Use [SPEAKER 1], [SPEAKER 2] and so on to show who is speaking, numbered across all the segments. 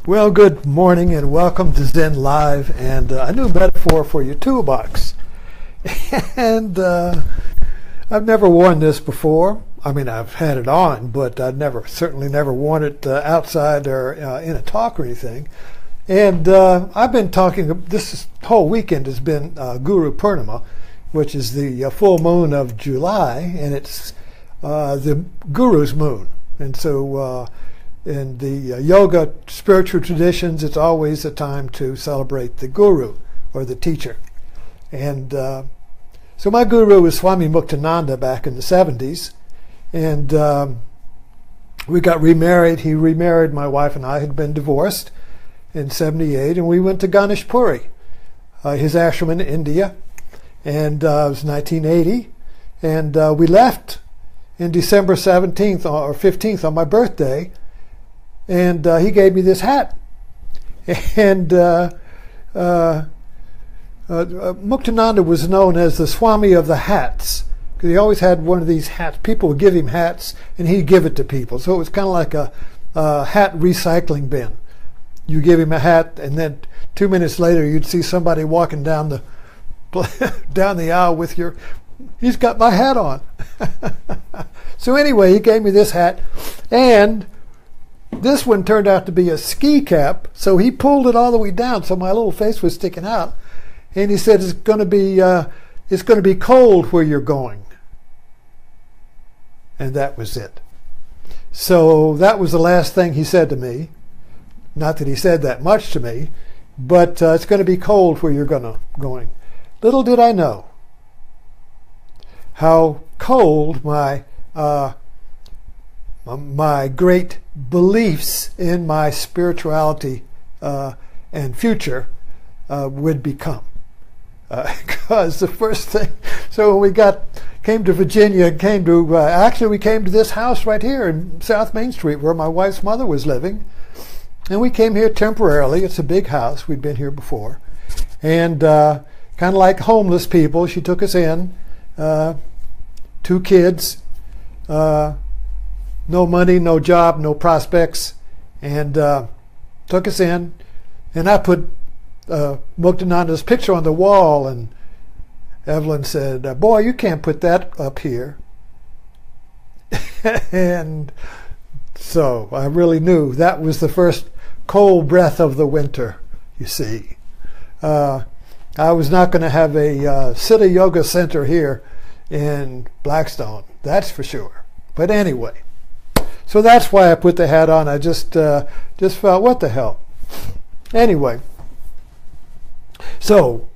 [SPEAKER 1] Well, good morning and welcome to Zen Live and a new metaphor for your toolbox. And I've never worn this before. I mean, I've had it on, but I've certainly never worn it outside or in a talk or anything. And I've been talking, this whole weekend has been Guru Purnima, which is the full moon of July, and it's the Guru's moon. And so in the yoga spiritual traditions, it's always a time to celebrate the guru or the teacher. And so my guru was Swami Muktananda back in the 70s. And we got remarried. He remarried my wife, and I had been divorced in 78. And we went to Ganesh Puri, his ashram in India. And it was 1980. And we left in December 17th or 15th on my birthday. And he gave me this hat. And Muktananda was known as the Swami of the hats, because he always had one of these hats. People would give him hats, and he'd give it to people. So it was kind of like a hat recycling bin. You give him a hat, and then 2 minutes later, you'd see somebody walking down the aisle with he's got my hat on. So anyway, he gave me this hat, and this one turned out to be a ski cap, so he pulled it all the way down, so my little face was sticking out. And he said, it's going to be cold where you're going. And that was it. So that was the last thing he said to me. Not that he said that much to me, but it's going to be cold where you're going. Little did I know how cold my great beliefs in my spirituality and future would become. Because the first thing, so when we came to Virginia, actually we came to this house right here in South Main Street where my wife's mother was living. And we came here temporarily. It's a big house. We'd been here before. And kind of like homeless people, she took us in, 2 kids, no money, no job, no prospects, and took us in. And I put Muktananda's picture on the wall, and Evelyn said, boy, you can't put that up here. And so I really knew that was the first cold breath of the winter, you see. I was not going to have a Siddha Yoga Center here in Blackstone, that's for sure. But anyway, so that's why I put the hat on. I just felt, what the hell? Anyway, so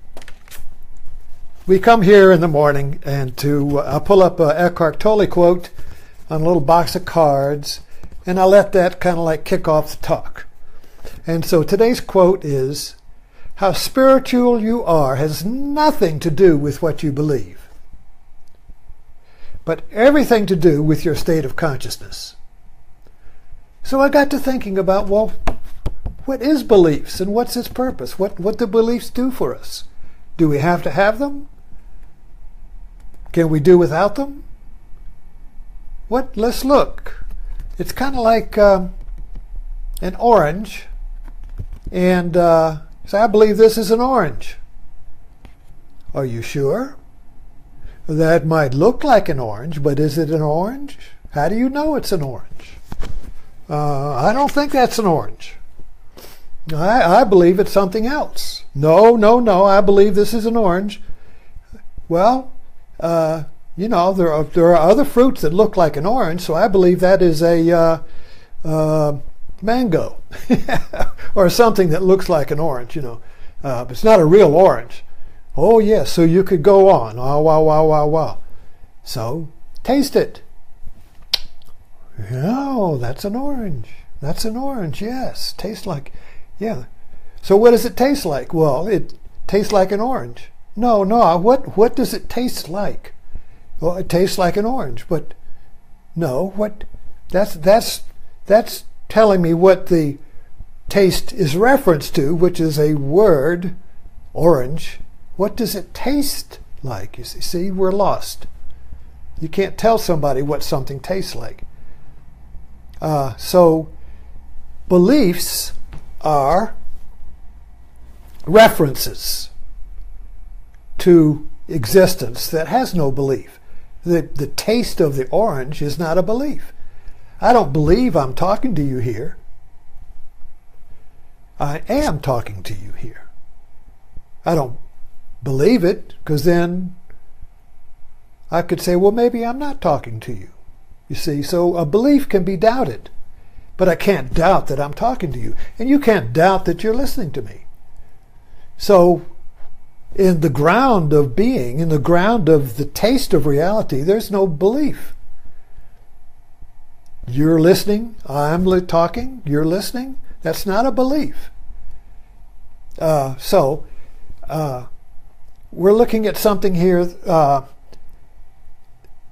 [SPEAKER 1] we come here in the morning, and I'll pull up a Eckhart Tolle quote on a little box of cards, and I'll let that kind of like kick off the talk. And so today's quote is, how spiritual you are has nothing to do with what you believe, but everything to do with your state of consciousness. So I got to thinking about, well, what is beliefs and what's its purpose? What do beliefs do for us? Do we have to have them? Can we do without them? Let's look. It's kind of like an orange, and so I believe this is an orange. Are you sure? That might look like an orange, but is it an orange? How do you know it's an orange? I don't think that's an orange. I believe it's something else. No, I believe this is an orange. Well, there are other fruits that look like an orange, so I believe that is a mango or something that looks like an orange, but it's not a real orange. Oh, yes, so you could go on. Oh, wow. So, taste it. Oh, that's an orange. That's an orange, yes. Tastes like, yeah. So what does it taste like? Well, it tastes like an orange. No, what does it taste like? Well, it tastes like an orange, but no, that's telling me what the taste is referenced to, which is a word, orange. What does it taste like? You see, we're lost. You can't tell somebody what something tastes like. So beliefs are references to existence that has no belief. The taste of the orange is not a belief. I don't believe I'm talking to you here. I am talking to you here. I don't believe it, because then I could say, well, maybe I'm not talking to you. You see, so a belief can be doubted, but I can't doubt that I'm talking to you, and you can't doubt that you're listening to me. So in the ground of being, in the ground of the taste of reality, there's no belief. You're listening, I'm talking, you're listening. That's not a belief. So we're looking at something here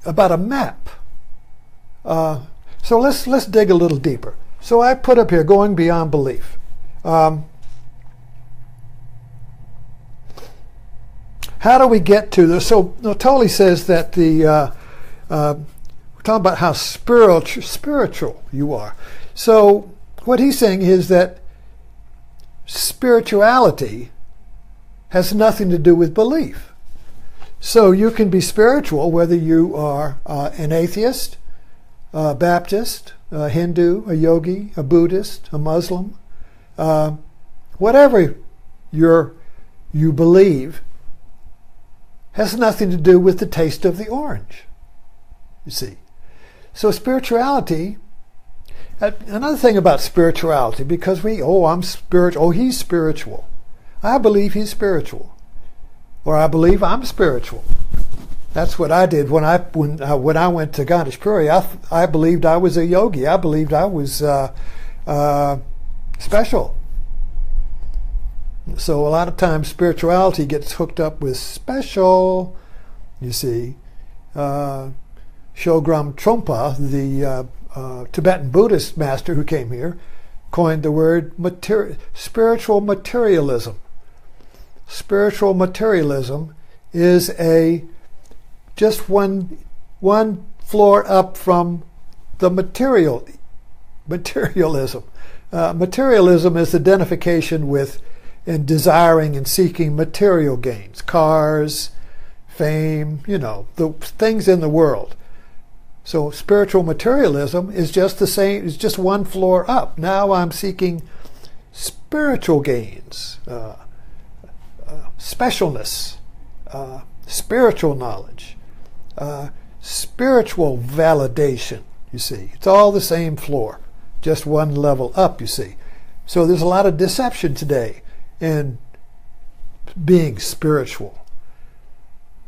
[SPEAKER 1] about a map. So let's dig a little deeper. So I put up here, going beyond belief. How do we get to this? So Tolle says that we're talking about how spiritual you are. So what he's saying is that spirituality has nothing to do with belief. So you can be spiritual whether you are an atheist, a Baptist, a Hindu, a yogi, a Buddhist, a Muslim, whatever you believe has nothing to do with the taste of the orange, you see. So spirituality, another thing about spirituality, because I'm spiritual, he's spiritual. I believe he's spiritual. Or I believe I'm spiritual. That's what I did when I went to Ganeshpuri. I believed I was a yogi. I believed I was special. So a lot of times spirituality gets hooked up with special, you see. Shogram Trungpa, the Tibetan Buddhist master who came here, coined the word spiritual materialism. Spiritual materialism is just one floor up from the materialism. Materialism is identification with and desiring and seeking material gains, cars, fame, the things in the world. So spiritual materialism is just the same, is just one floor up. Now I'm seeking spiritual gains, specialness, spiritual knowledge, spiritual validation, you see. It's all the same floor, just one level up, you see. So there's a lot of deception today in being spiritual,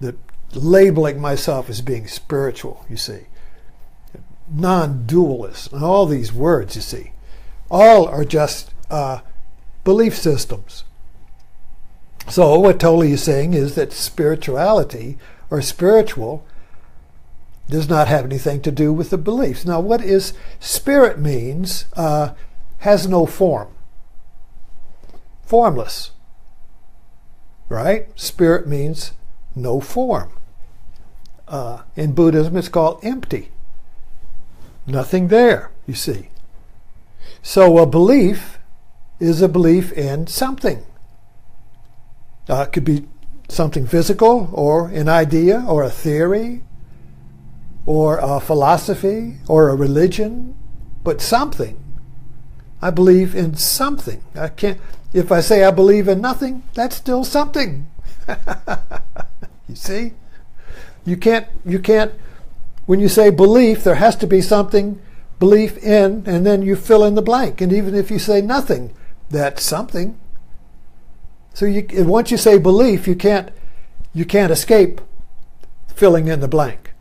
[SPEAKER 1] that labeling myself as being spiritual, you see. Non-dualist, and all these words, you see, all are just belief systems. So what Tolle is saying is that spirituality or spiritual does not have anything to do with the beliefs. Now what is spirit means has no form. Formless. Right? Spirit means no form. In Buddhism it's called empty. Nothing there, you see. So a belief is a belief in something. It could be something physical, or an idea, or a theory, or a philosophy, or a religion, but something. I believe in something. If I say I believe in nothing, that's still something. You see? You can't, when you say belief, there has to be something, belief in, and then you fill in the blank. And even if you say nothing, that's something. So once you say belief, you can't escape filling in the blank.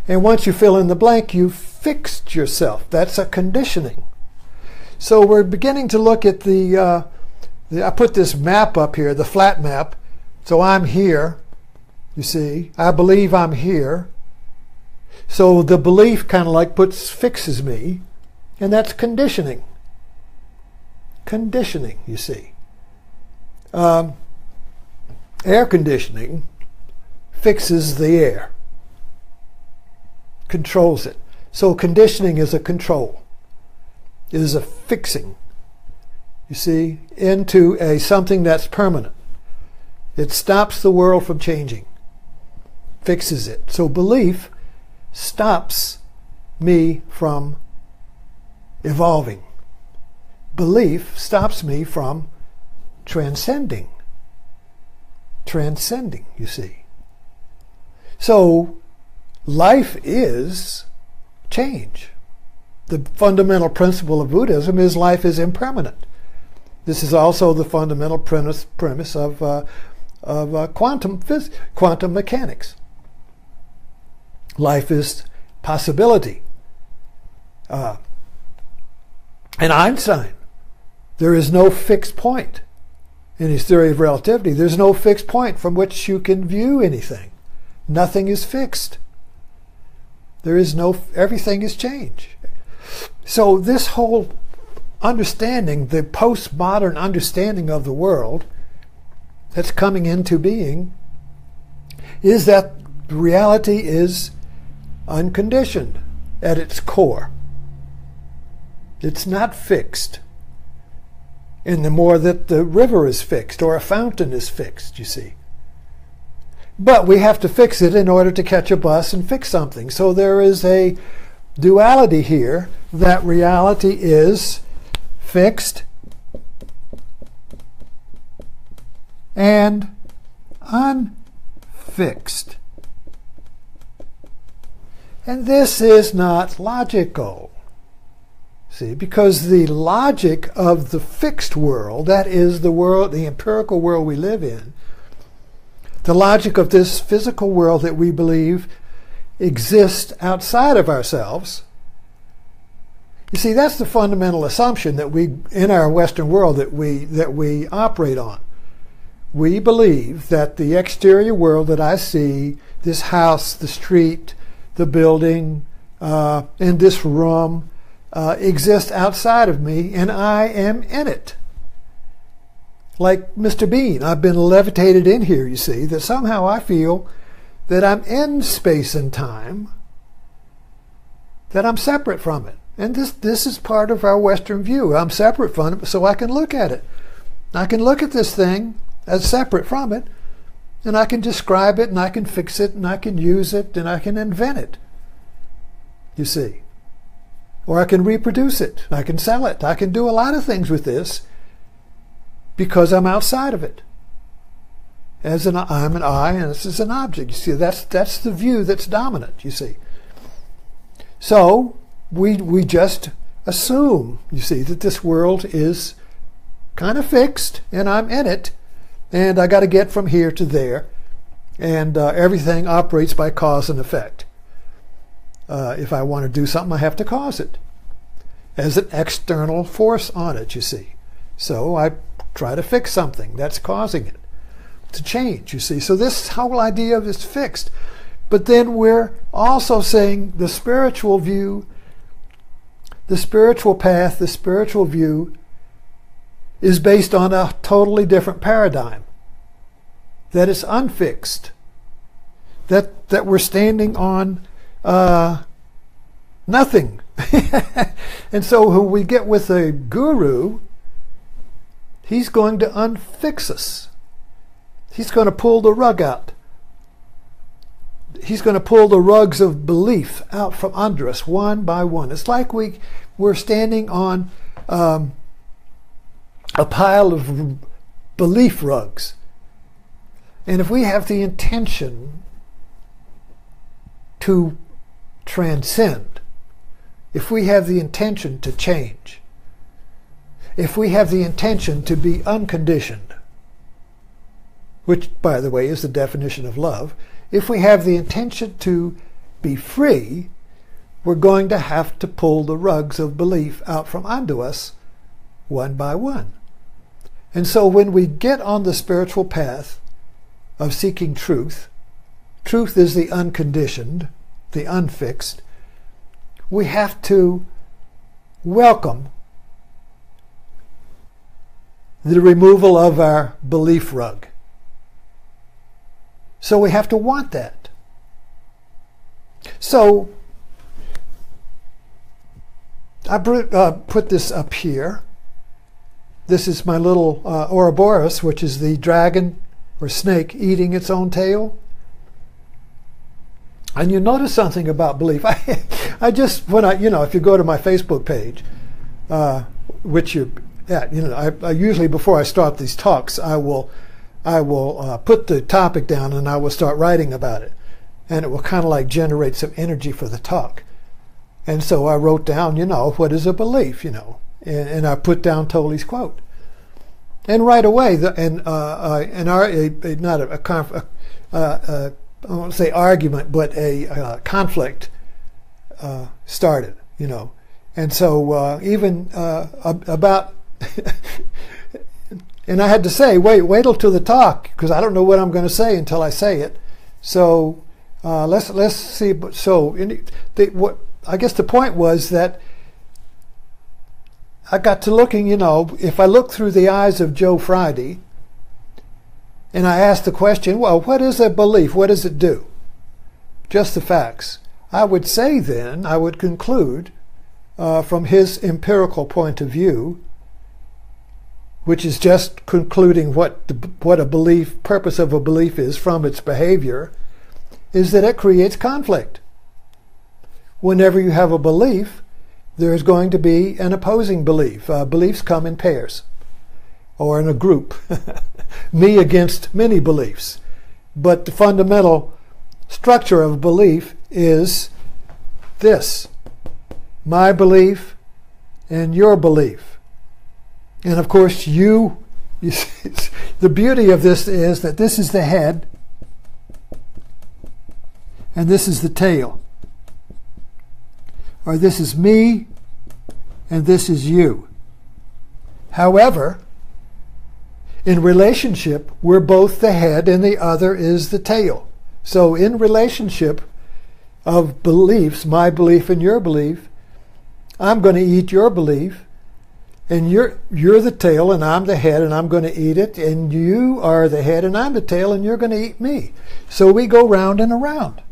[SPEAKER 1] And once you fill in the blank, you've fixed yourself. That's a conditioning. So we're beginning to look at I put this map up here, the flat map. So I'm here, you see. I believe I'm here. So the belief kind of like fixes me, and that's conditioning. Conditioning, you see. Air conditioning fixes the air, controls it. So conditioning is a control. It is a fixing. you see, into something that's permanent. It stops the world from changing, fixes it. So belief stops me from evolving. Belief stops me from transcending. Transcending, you see. So life is change. The fundamental principle of Buddhism is life is impermanent. This is also the fundamental premise of quantum mechanics. Life is possibility. And Einstein, there is no fixed point in his theory of relativity. There's no fixed point from which you can view anything. Nothing is fixed. Everything is change. So this whole understanding, the postmodern understanding of the world that's coming into being, is that reality is unconditioned at its core. It's not fixed. And the more that the river is fixed or a fountain is fixed, you see. But we have to fix it in order to catch a bus and fix something. So there is a duality here, that reality is fixed and unfixed. And this is not logical. See, because the logic of the fixed world, that is the world, the empirical world we live in, the logic of this physical world that we believe exists outside of ourselves, you see, that's the fundamental assumption that we, in our Western world, that we operate on. We believe that the exterior world that I see, this house, the street, the building, and this room, exists outside of me, and I am in it. Like Mr. Bean, I've been levitated in here, you see, that somehow I feel that I'm in space and time, that I'm separate from it. And this is part of our Western view. I'm separate from it, so I can look at it. I can look at this thing as separate from it, and I can describe it, and I can fix it, and I can use it, and I can invent it, you see. Or I can reproduce it. I can sell it. I can do a lot of things with this because I'm outside of it. I'm an I, and this is an object. You see, that's the view that's dominant, you see. So we just assume, you see, that this world is kind of fixed, and I'm in it, and I got to get from here to there, and everything operates by cause and effect. If I want to do something, I have to cause it as an external force on it, you see. So I try to fix something that's causing it to change, you see. So this whole idea of is fixed. But then we're also saying the spiritual view, the spiritual path, the spiritual view is based on a totally different paradigm. That it's unfixed. That we're standing on nothing. And so when we get with a guru, he's going to unfix us. He's going to pull the rug out. He's going to pull the rugs of belief out from under us one by one. It's like we're standing on a pile of belief rugs. And if we have the intention to transcend, if we have the intention to change, if we have the intention to be unconditioned, which, by the way, is the definition of love, if we have the intention to be free, we're going to have to pull the rugs of belief out from under us one by one. And so when we get on the spiritual path of seeking truth, truth is the unconditioned, the unfixed, we have to welcome the removal of our belief rug. So we have to want that. So I put this up here. this is my little Ouroboros, which is the dragon or snake eating its own tail. And you notice something about belief. I just, if you go to my Facebook page, which you're at, I usually, before I start these talks, I will put the topic down and I will start writing about it. And it will kind of like generate some energy for the talk. And so I wrote down, what is a belief, and I put down Tolle's quote. And right away, I won't say argument, but a conflict started, And so even about, and I had to say, wait till the talk, because I don't know what I'm going to say until I say it. So let's see. So I guess the point was that I got to looking, if I look through the eyes of Joe Friday, and I asked the question, well, what is a belief? What does it do? Just the facts. I would say then, I would conclude from his empirical point of view, which is just concluding what a belief, purpose of a belief is from its behavior, is that it creates conflict. Whenever you have a belief, there's going to be an opposing belief. Beliefs come in pairs or in a group. Me against many beliefs. But the fundamental structure of belief is this: my belief and your belief. And of course, you see, the beauty of this is that this is the head and this is the tail. Or this is me and this is you. However, in relationship, we're both the head and the other is the tail. So in relationship of beliefs, my belief and your belief, I'm going to eat your belief, and you're the tail and I'm the head and I'm going to eat it, and you are the head and I'm the tail and you're going to eat me. So we go round and around.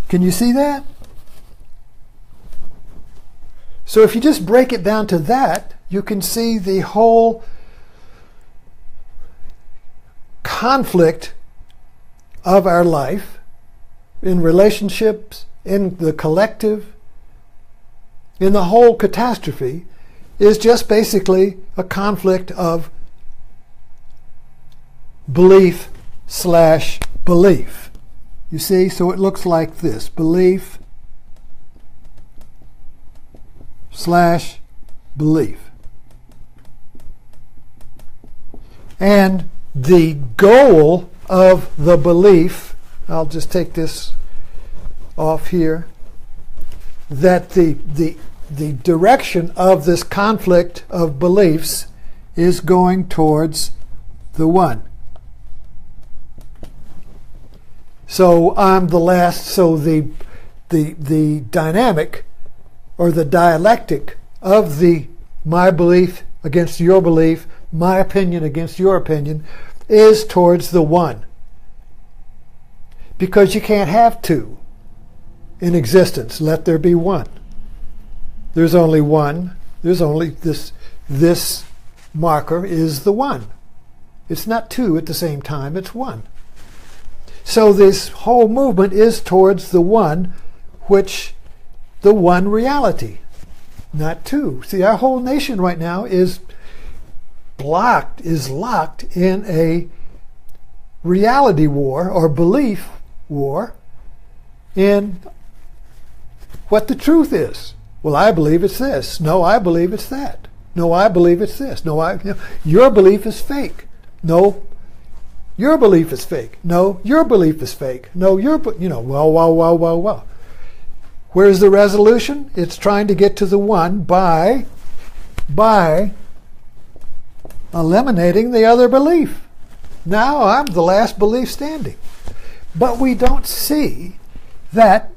[SPEAKER 1] Can you see that? So if you just break it down to that, you can see the whole conflict of our life in relationships, in the collective, in the whole catastrophe, is just basically a conflict of belief / belief. You see, so it looks like this: belief / belief. And the goal of the belief, I'll just take this off here, that the direction of this conflict of beliefs is going towards the one. So I'm the last, so the dynamic or the dialectic of my belief against your belief, my opinion against your opinion, is towards the one. Because you can't have two in existence. Let there be one. There's only one. There's only this marker is the one. It's not two at the same time, it's one. So this whole movement is towards the one, which the one reality, not two. See, our whole nation right now is locked in a reality war or belief war in what the truth is. Well, I believe it's this. No, I believe it's that. No, I believe it's this. No, your belief is fake. No, your belief is fake. No, your belief is fake. No, well. Where's the resolution? It's trying to get to the one by eliminating the other belief. Now I'm the last belief standing. But we don't see that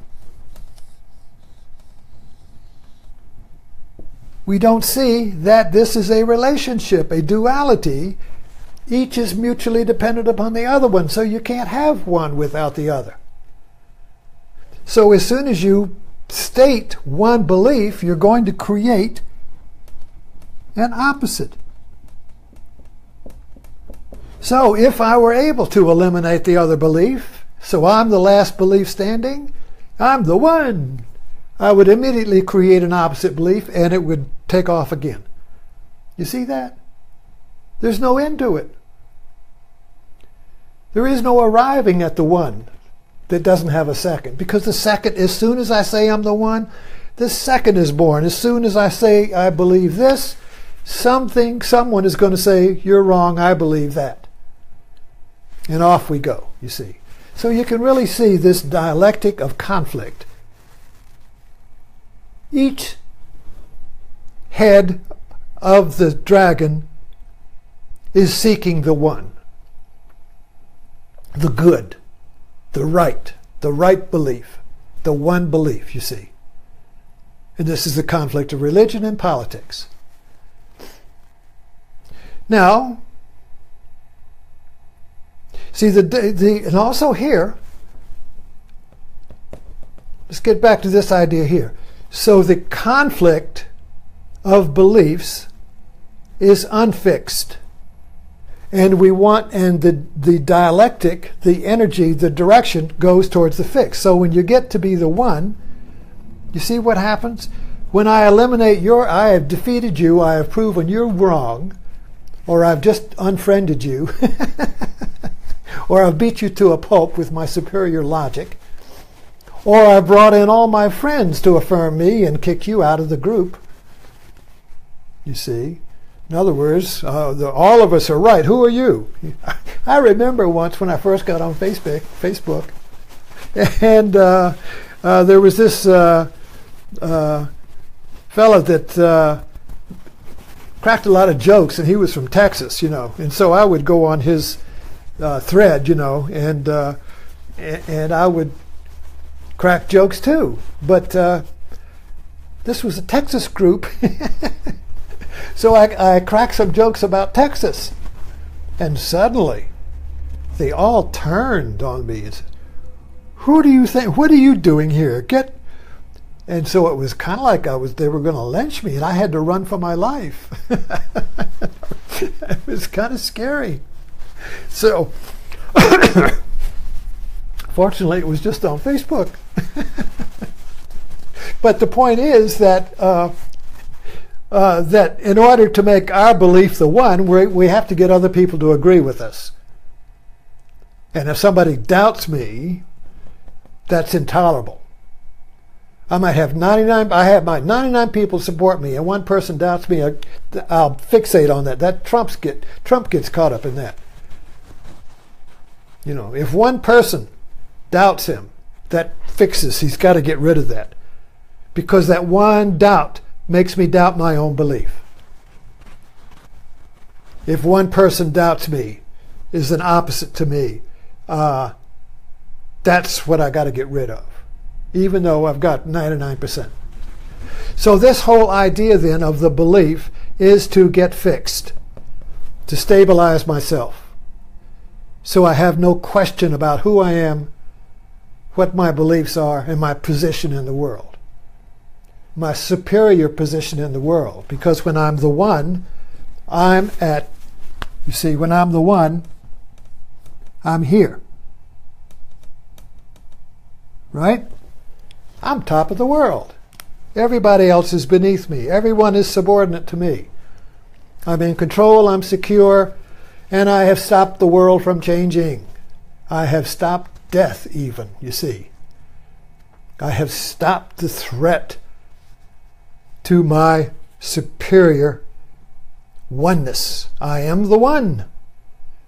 [SPEAKER 1] this is a relationship, a duality. Each is mutually dependent upon the other one, so you can't have one without the other. So as soon as you state one belief, you're going to create and opposite. So if I were able to eliminate the other belief, so I'm the last belief standing, I'm the one, I would immediately create an opposite belief and it would take off again. You see that? There's no end to it. There is no arriving at the one that doesn't have a second. Because the second, as soon as I say I'm the one, the second is born. As soon as I say I believe this, someone is going to say, you're wrong, I believe that. And off we go, you see. So you can really see this dialectic of conflict. Each head of the dragon is seeking the one, the good, the right belief, the one belief, you see. And this is the conflict of religion and politics. Now, see, and also here, let's get back to this idea here. So the conflict of beliefs is unfixed. And the dialectic, the energy, the direction goes towards the fix. So when you get to be the one, you see what happens? When I eliminate I have defeated you, I have proven you're wrong, or I've just unfriended you, or I've beat you to a pulp with my superior logic, or I've brought in all my friends to affirm me and kick you out of the group. You see? In other words, all of us are right. Who are you? I remember once when I first got on Facebook, and there was this fella that cracked a lot of jokes, and he was from Texas, and so I would go on his thread, and I would crack jokes too. But this was a Texas group. So I cracked some jokes about Texas, and suddenly they all turned on me and said, "Who do you think? What are you doing here? Get!" And so it was kind of like they were going to lynch me, and I had to run for my life. It was kind of scary. So, fortunately, it was just on Facebook. But the point is that that in order to make our belief the one, we have to get other people to agree with us. And if somebody doubts me, that's intolerable. I might have 99. I have my 99 people support me, and one person doubts me. I'll fixate on that. That Trump gets caught up in that. If one person doubts him, that fixes. He's got to get rid of that, because that one doubt makes me doubt my own belief. If one person doubts me, is an opposite to me, that's what I got to get rid of, even though I've got 99%. So this whole idea then of the belief is to get fixed, to stabilize myself, so I have no question about who I am, what my beliefs are, and my position in the world. My superior position in the world. Because when I'm the one, when I'm the one, I'm here. Right? I'm top of the world. Everybody else is beneath me. Everyone is subordinate to me. I'm in control, I'm secure, and I have stopped the world from changing. I have stopped death even, you see. I have stopped the threat to my superior oneness. I am the one.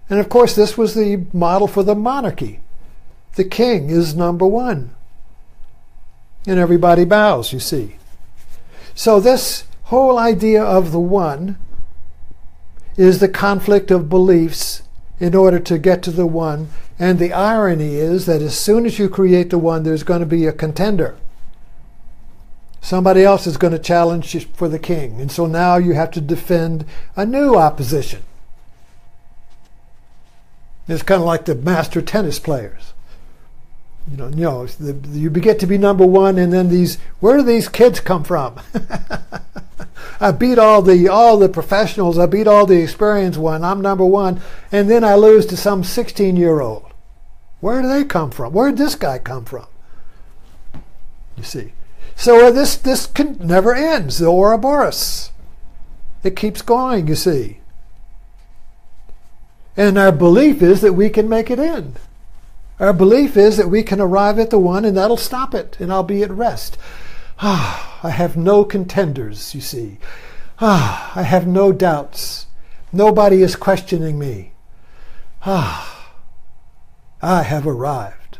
[SPEAKER 1] And of course, this was the model for the monarchy. The king is number one. And everybody bows, you see. So this whole idea of the one is the conflict of beliefs in order to get to the one. And the irony is that as soon as you create the one, there's going to be a contender. Somebody else is going to challenge you for the king. And so now you have to defend a new opposition. It's kind of like the master tennis players. You get to be number one, and then where do these kids come from? I beat all the professionals. I beat all the experienced one. I'm number one. And then I lose to some 16-year-old. Where do they come from? Where did this guy come from? You see. So this never ends, the Ouroboros. It keeps going, you see. And our belief is that we can make it end. Our belief is that we can arrive at the one and that'll stop it and I'll be at rest. I have no contenders, you see. I have no doubts. Nobody is questioning me. I have arrived.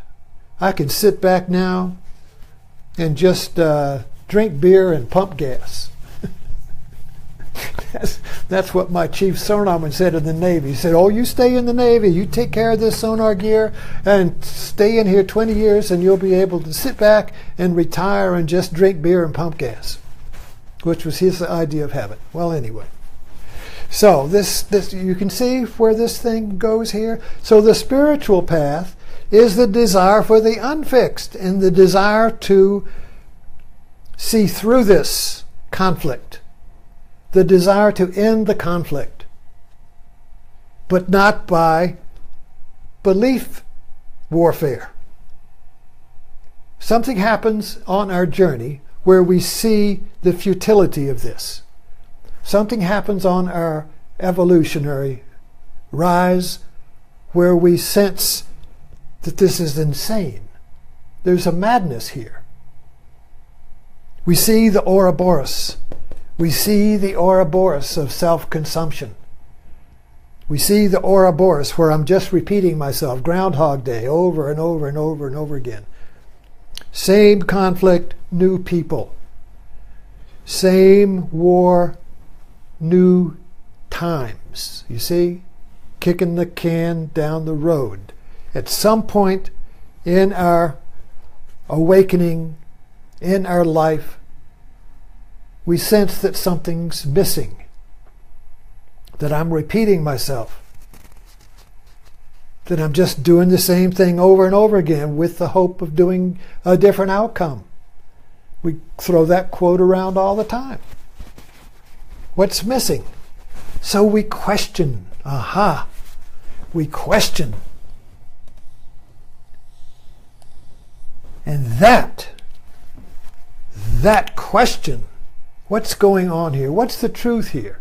[SPEAKER 1] I can sit back now and just drink beer and pump gas. That's what my chief sonarman said in the Navy. He said, oh, you stay in the Navy, you take care of this sonar gear and stay in here 20 years and you'll be able to sit back and retire and just drink beer and pump gas, which was his idea of heaven. Well, anyway. So this you can see where this thing goes here. So the spiritual path is the desire for the unfixed and the desire to see through this conflict. The desire to end the conflict, but not by belief warfare. Something happens on our journey where we see the futility of this. Something happens on our evolutionary rise where we sense that this is insane. There's a madness here. We see the Ouroboros. We see the Ouroboros of self-consumption. We see the Ouroboros where I'm just repeating myself, Groundhog Day, over and over and over and over again. Same conflict, new people. Same war, new times. You see? Kicking the can down the road. At some point in our awakening, in our life, we sense that something's missing, that I'm repeating myself, that I'm just doing the same thing over and over again with the hope of doing a different outcome. We throw that quote around all the time. What's missing? So we question. We question. And that question, what's going on here? What's the truth here?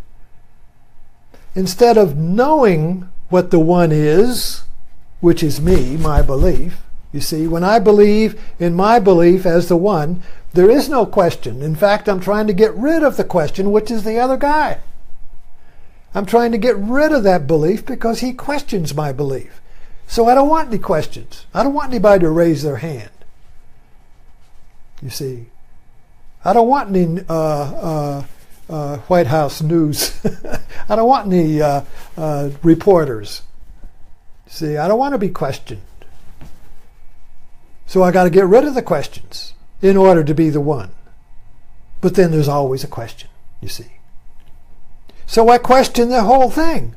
[SPEAKER 1] Instead of knowing what the one is, which is me, my belief, you see, when I believe in my belief as the one, there is no question. In fact, I'm trying to get rid of the question, which is the other guy. I'm trying to get rid of that belief because he questions my belief. So I don't want any questions. I don't want anybody to raise their hand. You see, I don't want any White House news. I don't want any reporters. See, I don't want to be questioned. So I got to get rid of the questions in order to be the one. But then there's always a question, you see. So I question the whole thing.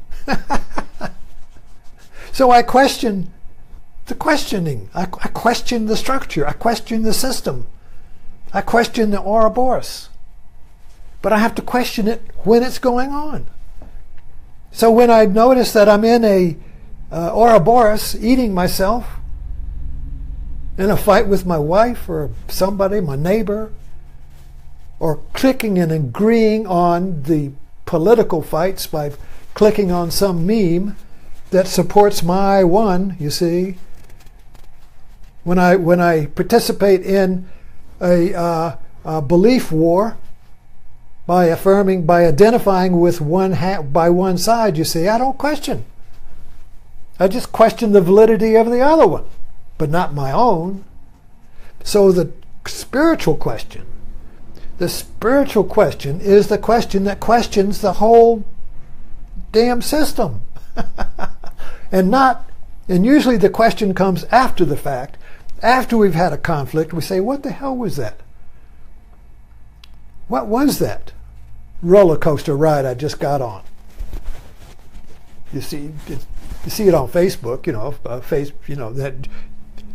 [SPEAKER 1] So I question the questioning. I question the structure. I question the system. I question the Ouroboros. But I have to question it when it's going on. So when I notice that I'm in a Ouroboros, eating myself, in a fight with my wife or somebody, my neighbor, or clicking and agreeing on the political fights by clicking on some meme that supports my one, you see. When I participate in a belief war by identifying with by one side, you see, I don't question. I just question the validity of the other one, but not my own. So the spiritual question is the question that questions the whole damn system. And usually the question comes after the fact. After we've had a conflict, we say, what the hell was that? What was that roller coaster ride I just got on? You see it on Facebook, that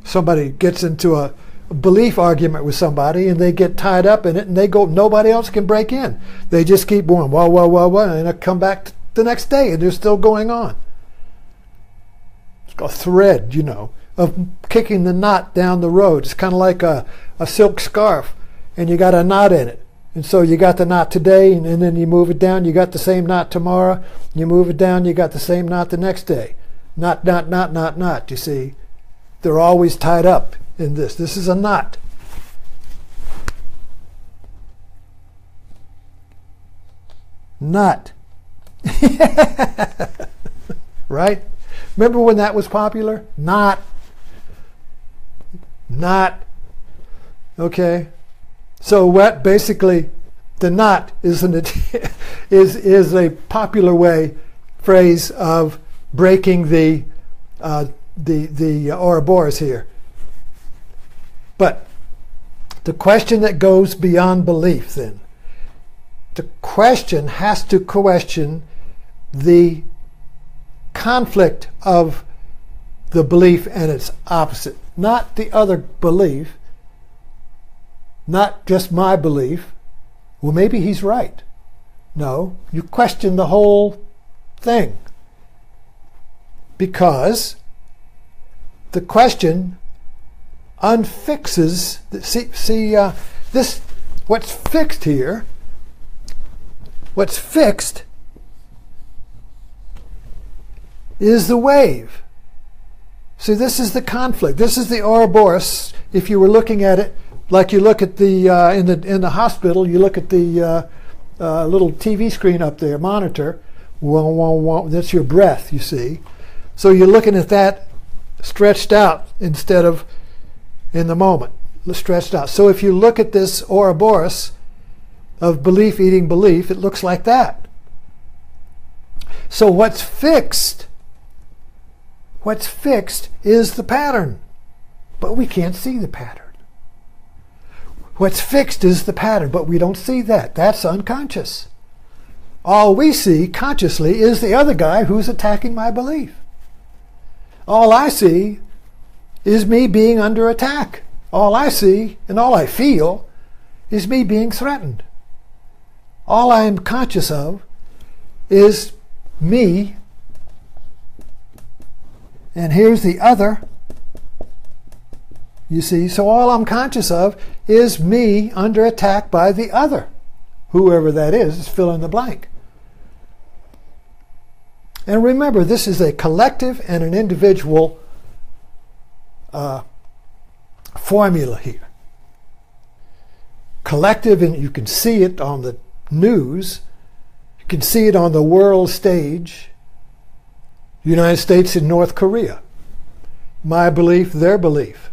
[SPEAKER 1] somebody gets into a belief argument with somebody and they get tied up in it and they go, nobody else can break in. They just keep going, and they come back the next day and they're still going on. It's a thread, you know, of kicking the knot down the road. It's kind of like a silk scarf and you got a knot in it. And so you got the knot today and then you move it down, you got the same knot tomorrow, you move it down, you got the same knot the next day. Knot, you see. They're always tied up in this. This is a knot. Knot. Right? Remember when that was popular? Knot. Knot. Okay. So what basically the knot is a popular phrase of breaking the Ouroboros here. But the question that goes beyond belief then, the question has to question the conflict of the belief and its opposite, not the other belief, not just my belief. Well, maybe he's right. No, you question the whole thing. Because the question unfixes, this, what's fixed here, what's fixed is the wave. See, this is the conflict. This is the Ouroboros. If you were looking at it like you look at the, in the hospital, you look at the little TV screen up there, monitor, that's your breath, you see. So you're looking at that stretched out instead of in the moment, stretched out. So if you look at this Ouroboros of belief eating belief, it looks like that. So what's fixed is the pattern, but we can't see the pattern. What's fixed is the pattern, but we don't see that. That's unconscious. All we see consciously is the other guy who's attacking my belief. All I see is me being under attack. All I see and all I feel is me being threatened. All I am conscious of is me, and here's the other. You see, so all I'm conscious of is me under attack by the other. Whoever that is fill in the blank. And remember, this is a collective and an individual formula here. Collective, and you can see it on the news. You can see it on the world stage. United States and North Korea. My belief, their belief.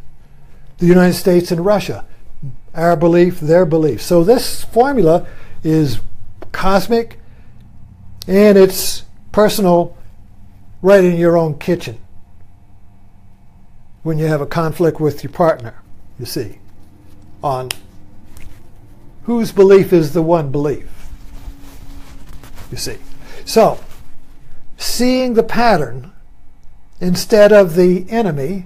[SPEAKER 1] The United States and Russia. Our belief, their belief. So this formula is cosmic and it's personal, right in your own kitchen. When you have a conflict with your partner, you see, on whose belief is the one belief. You see. So, seeing the pattern instead of the enemy,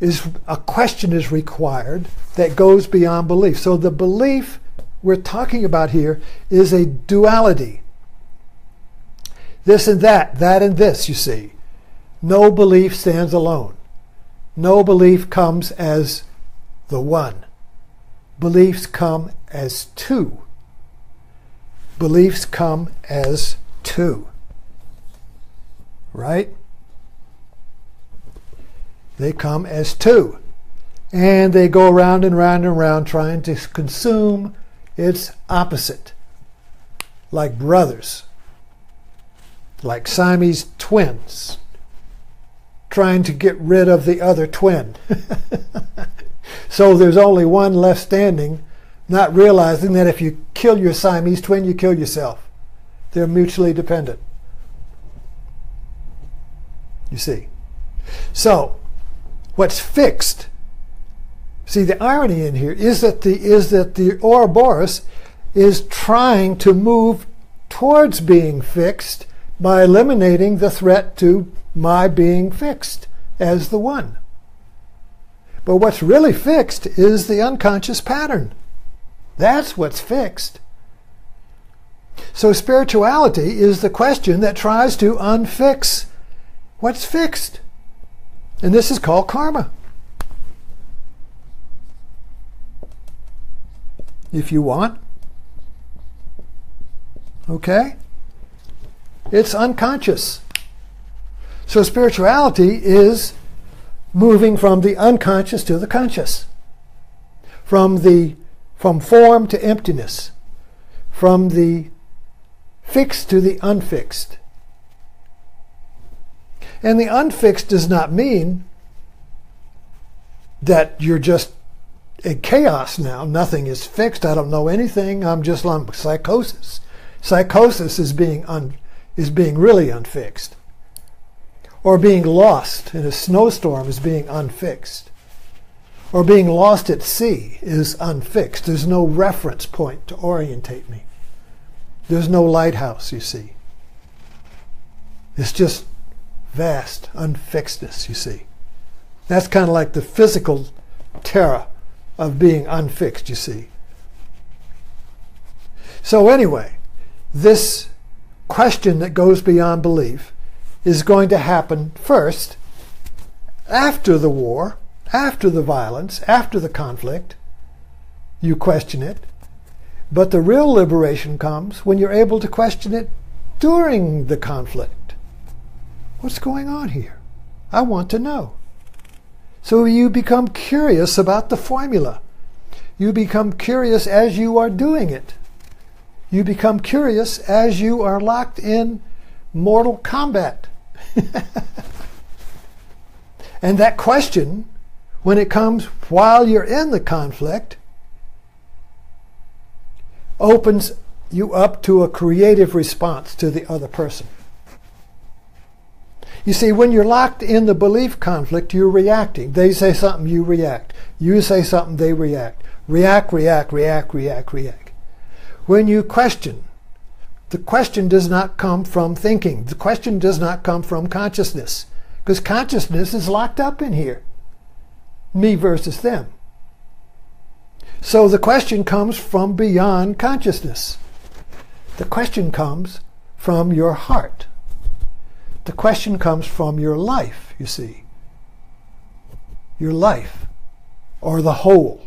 [SPEAKER 1] is a question is required that goes beyond belief. So the belief we're talking about here is a duality. This and that and this, you see. No belief stands alone. No belief comes as the one. Beliefs come as two. Beliefs come as two. Right? They come as two. And they go round and round and round trying to consume its opposite. Like brothers. Like Siamese twins. Trying to get rid of the other twin. So there's only one left standing, not realizing that if you kill your Siamese twin, you kill yourself. They're mutually dependent. You see. So, what's fixed? See, the irony in here is that the Ouroboros is trying to move towards being fixed by eliminating the threat to my being fixed as the one. But what's really fixed is the unconscious pattern. That's what's fixed. So spirituality is the question that tries to unfix what's fixed. And this is called karma. If you want. Okay? It's unconscious. So spirituality is moving from the unconscious to the conscious. From form to emptiness. From the fixed to the unfixed. And the unfixed does not mean that you're just in chaos now. Nothing is fixed. I don't know anything. I'm just on psychosis. Psychosis is being really unfixed. Or being lost in a snowstorm is being unfixed. Or being lost at sea is unfixed. There's no reference point to orientate me. There's no lighthouse, you see. It's just vast unfixedness, you see. That's kind of like the physical terror of being unfixed, you see. So anyway, this question that goes beyond belief is going to happen first after the war, after the violence, after the conflict. You question it. But the real liberation comes when you're able to question it during the conflict. What's going on here? I want to know. So you become curious about the formula. You become curious as you are doing it. You become curious as you are locked in mortal combat. And that question, when it comes while you're in the conflict, opens you up to a creative response to the other person. You see, when you're locked in the belief conflict, you're reacting. They say something, you react. You say something, they react. React, react, react, react, react. When you question, the question does not come from thinking. The question does not come from consciousness. Because consciousness is locked up in here. Me versus them. So the question comes from beyond consciousness. The question comes from your heart. The question comes from your life, you see. Your life, or the whole.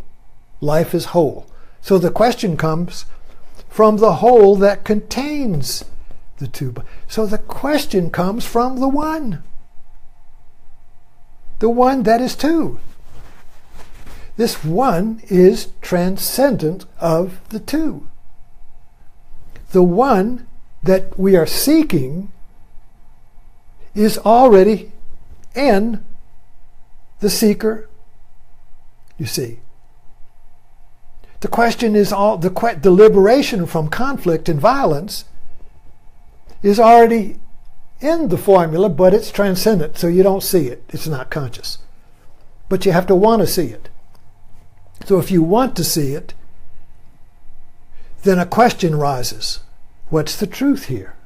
[SPEAKER 1] Life is whole. So the question comes from the whole that contains the two. So the question comes from the one. The one that is two. This one is transcendent of the two. The one that we are seeking is already in the seeker, you see. The question is the liberation from conflict and violence is already in the formula, but it's transcendent, so you don't see it. It's not conscious. But you have to want to see it. So if you want to see it, then a question rises. What's the truth here?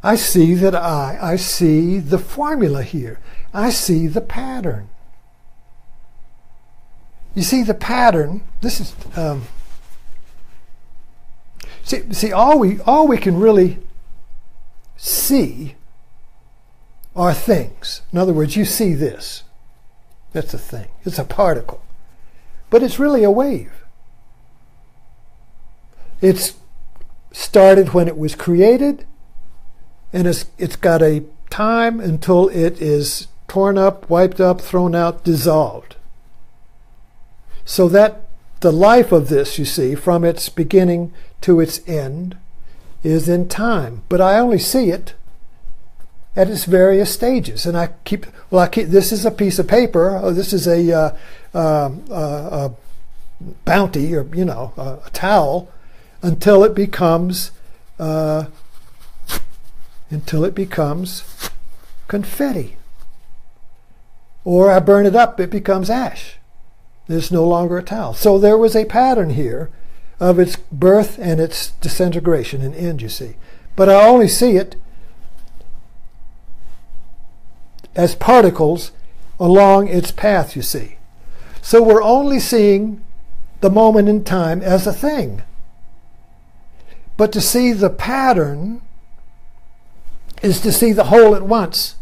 [SPEAKER 1] I see that I see the formula here. I see the pattern. You see the pattern. This is see all we can really see are things. In other words, you see this. That's a thing. It's a particle. But it's really a wave. It's started when it was created, and it's got a time until it is torn up, wiped up, thrown out, dissolved. So that the life of this, you see, from its beginning to its end, is in time. But I only see it at its various stages. And I keep this is a piece of paper. Oh, this is a bounty, or a towel, until it becomes confetti. Or I burn it up, it becomes ash. It's no longer a towel. So there was a pattern here of its birth and its disintegration and end, you see. But I only see it as particles along its path, you see. So we're only seeing the moment in time as a thing. But to see the pattern is to see the whole at once.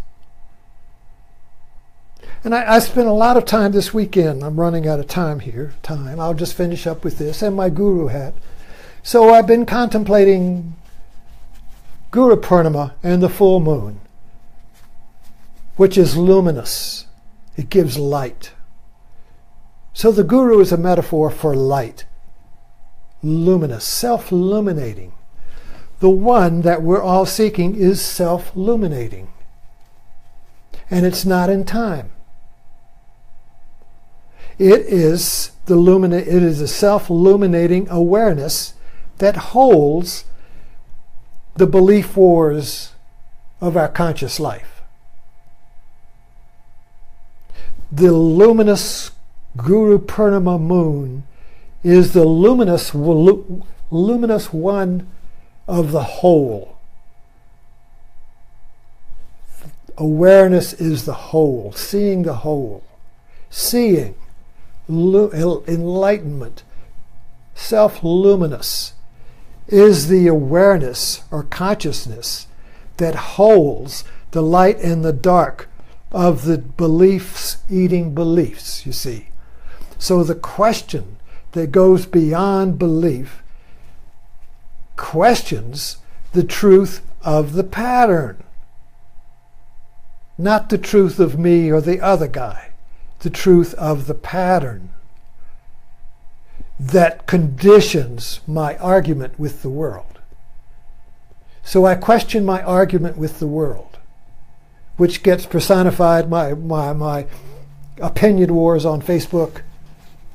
[SPEAKER 1] And I spent a lot of time this weekend. I'm running out of time here. I'll just finish up with this and my guru hat. So I've been contemplating Guru Purnima and the full moon, which is luminous. It gives light. So the guru is a metaphor for light. Luminous, self-illuminating. The one that we're all seeking is self-illuminating. And it's not in time. It is a self-illuminating awareness that holds the belief wars of our conscious life. The luminous Guru Purnima moon is the luminous one of the whole. Awareness is the whole, seeing the whole. Seeing, enlightenment, self-luminous is the awareness or consciousness that holds the light and the dark of the beliefs eating beliefs, you see. So the question that goes beyond belief questions the truth of the pattern. Not the truth of me or the other guy. The truth of the pattern that conditions my argument with the world. So I question my argument with the world, which gets personified my opinion wars on Facebook,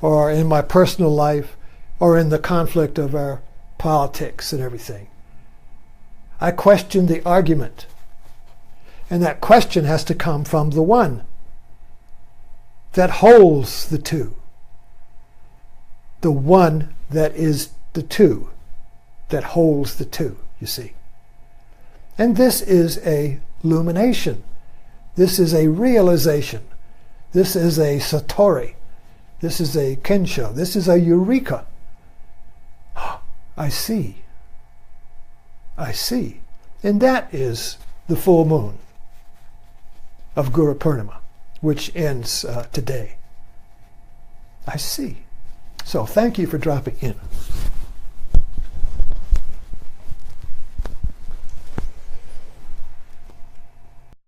[SPEAKER 1] or in my personal life, or in the conflict of our politics and everything. I question the argument. And that question has to come from the one that holds the two. The one that is the two, that holds the two, you see. And this is a illumination. This is a realization. This is a satori. This is a kensho. This is a eureka. I see. I see. And that is the full moon of Guru Purnima, which ends today. I see. So thank you for dropping in.